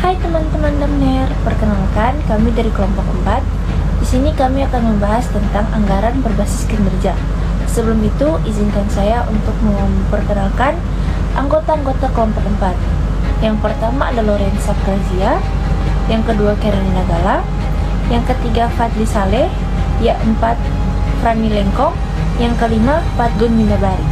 Hai teman-teman Damner, perkenalkan kami dari kelompok 4. Di sini kami akan membahas tentang anggaran berbasis kinerja. Sebelum itu, izinkan saya untuk memperkenalkan anggota-anggota kelompok 4. Yang pertama ada Lorenza Grazia, yang kedua Karen Nagala, yang ketiga Fadli Saleh, yang keempat Frami Lengkong, yang kelima Fatgun Minabari.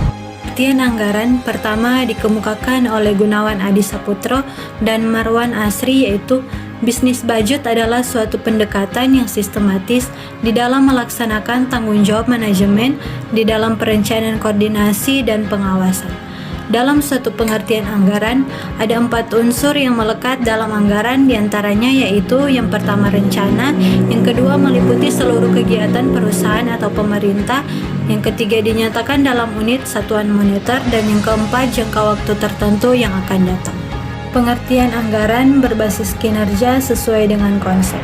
Pengertian anggaran pertama dikemukakan oleh Gunawan Adi Saputro dan Marwan Asri, yaitu bisnis budget adalah suatu pendekatan yang sistematis di dalam melaksanakan tanggung jawab manajemen di dalam perencanaan, koordinasi, dan pengawasan. Dalam suatu pengertian anggaran, ada 4 unsur yang melekat dalam anggaran, diantaranya yaitu yang pertama rencana, yang kedua meliputi seluruh kegiatan perusahaan atau pemerintah, yang ketiga dinyatakan dalam unit satuan moneter, dan yang keempat jangka waktu tertentu yang akan datang. Pengertian anggaran berbasis kinerja sesuai dengan konsep.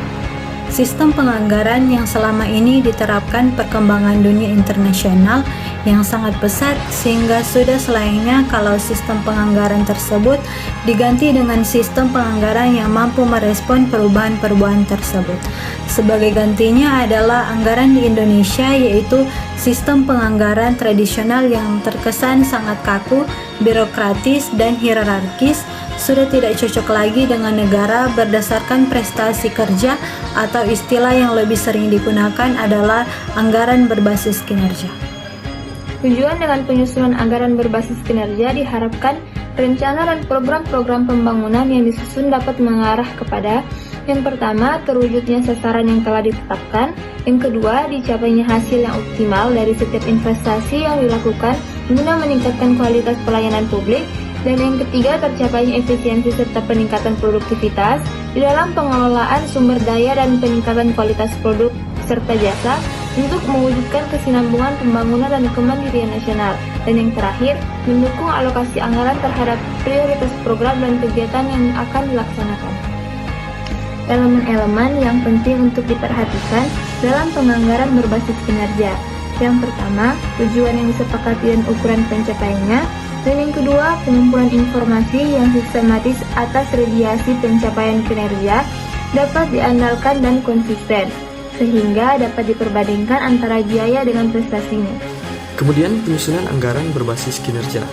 Sistem penganggaran yang selama ini diterapkan perkembangan dunia internasional yang sangat pesat, sehingga sudah selayaknya kalau sistem penganggaran tersebut diganti dengan sistem penganggaran yang mampu merespon perubahan-perubahan tersebut. Sebagai gantinya adalah anggaran di Indonesia, yaitu sistem penganggaran tradisional yang terkesan sangat kaku, birokratis, dan hierarkis, sudah tidak cocok lagi dengan negara berdasarkan prestasi kerja, atau istilah yang lebih sering digunakan adalah anggaran berbasis kinerja. Tujuan dengan penyusunan anggaran berbasis kinerja diharapkan rencana dan program-program pembangunan yang disusun dapat mengarah kepada: yang pertama, terwujudnya sasaran yang telah ditetapkan; yang kedua, dicapainya hasil yang optimal dari setiap investasi yang dilakukan guna meningkatkan kualitas pelayanan publik; dan yang ketiga, tercapainya efisiensi serta peningkatan produktivitas di dalam pengelolaan sumber daya dan peningkatan kualitas produk serta jasa untuk mewujudkan kesinambungan pembangunan dan kemandirian nasional. Dan yang terakhir, mendukung alokasi anggaran terhadap prioritas program dan kegiatan yang akan dilaksanakan. Elemen-elemen yang penting untuk diperhatikan dalam penganggaran berbasis kinerja. Yang pertama, tujuan yang disepakati dan ukuran pencapaiannya. Dan yang kedua, pengumpulan informasi yang sistematis atas radiasi pencapaian kinerja dapat diandalkan dan konsisten, sehingga dapat diperbandingkan antara biaya dengan prestasinya. Kemudian penyusunan anggaran berbasis kinerja.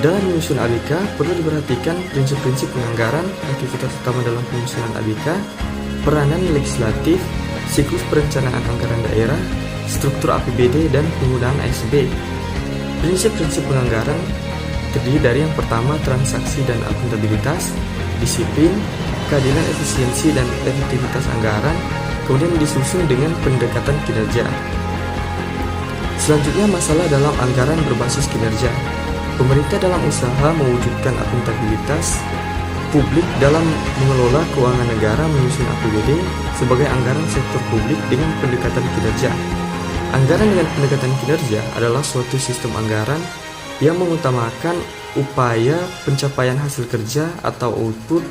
Dalam menyusun ABK perlu diperhatikan prinsip-prinsip penganggaran, aktivitas utama dalam penyusunan ABK, peranan legislatif, siklus perencanaan anggaran daerah, struktur APBD, dan penggunaan ASB. Prinsip-prinsip penganggaran terdiri dari yang pertama transaksi dan akuntabilitas, disiplin, keadilan, efisiensi, dan efektivitas anggaran, kemudian disusun dengan pendekatan kinerja. Selanjutnya, masalah dalam anggaran berbasis kinerja. Pemerintah dalam usaha mewujudkan akuntabilitas publik dalam mengelola keuangan negara menyusun APBD sebagai anggaran sektor publik dengan pendekatan kinerja. Anggaran dengan pendekatan kinerja adalah suatu sistem anggaran yang mengutamakan upaya pencapaian hasil kerja atau output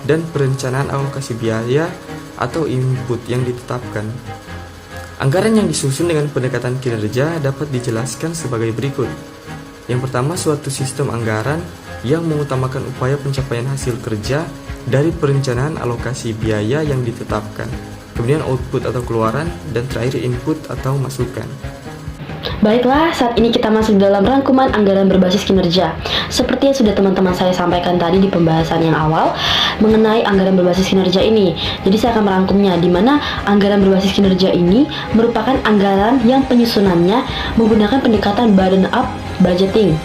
dan perencanaan alokasi biaya atau input yang ditetapkan. Anggaran yang disusun dengan pendekatan kinerja dapat dijelaskan sebagai berikut. Yang pertama, suatu sistem anggaran yang mengutamakan upaya pencapaian hasil kerja dari perencanaan alokasi biaya yang ditetapkan, kemudian output atau keluaran, dan terakhir input atau masukan. Baiklah, saat ini kita masuk dalam rangkuman anggaran berbasis kinerja. Seperti yang sudah teman-teman saya sampaikan tadi di pembahasan yang awal mengenai anggaran berbasis kinerja ini. Jadi saya akan merangkumnya, di mana anggaran berbasis kinerja ini merupakan anggaran yang penyusunannya menggunakan pendekatan bottom up budgeting,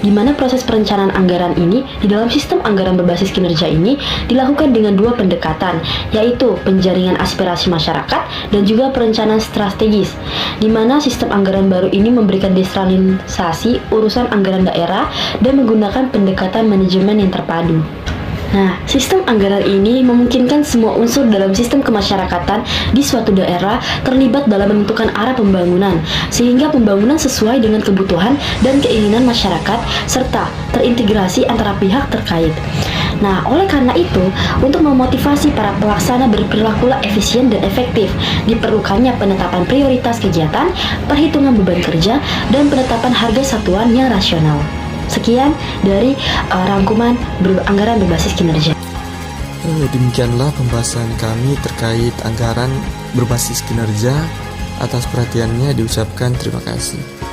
di mana proses perencanaan anggaran ini di dalam sistem anggaran berbasis kinerja ini dilakukan dengan 2 pendekatan, yaitu penjaringan aspirasi masyarakat dan juga perencanaan strategis, di mana sistem anggaran baru ini memberikan desentralisasi urusan anggaran daerah dan menggunakan pendekatan manajemen yang terpadu. Nah, sistem anggaran ini memungkinkan semua unsur dalam sistem kemasyarakatan di suatu daerah terlibat dalam menentukan arah pembangunan, sehingga pembangunan sesuai dengan kebutuhan dan keinginan masyarakat, serta terintegrasi antara pihak terkait. Nah, oleh karena itu, untuk memotivasi para pelaksana berperilakulah efisien dan efektif, diperlukannya penetapan prioritas kegiatan, perhitungan beban kerja, dan penetapan harga satuan yang rasional. Sekian dari rangkuman anggaran berbasis kinerja. demikianlah pembahasan kami terkait anggaran berbasis kinerja. Atas perhatiannya diucapkan terima kasih.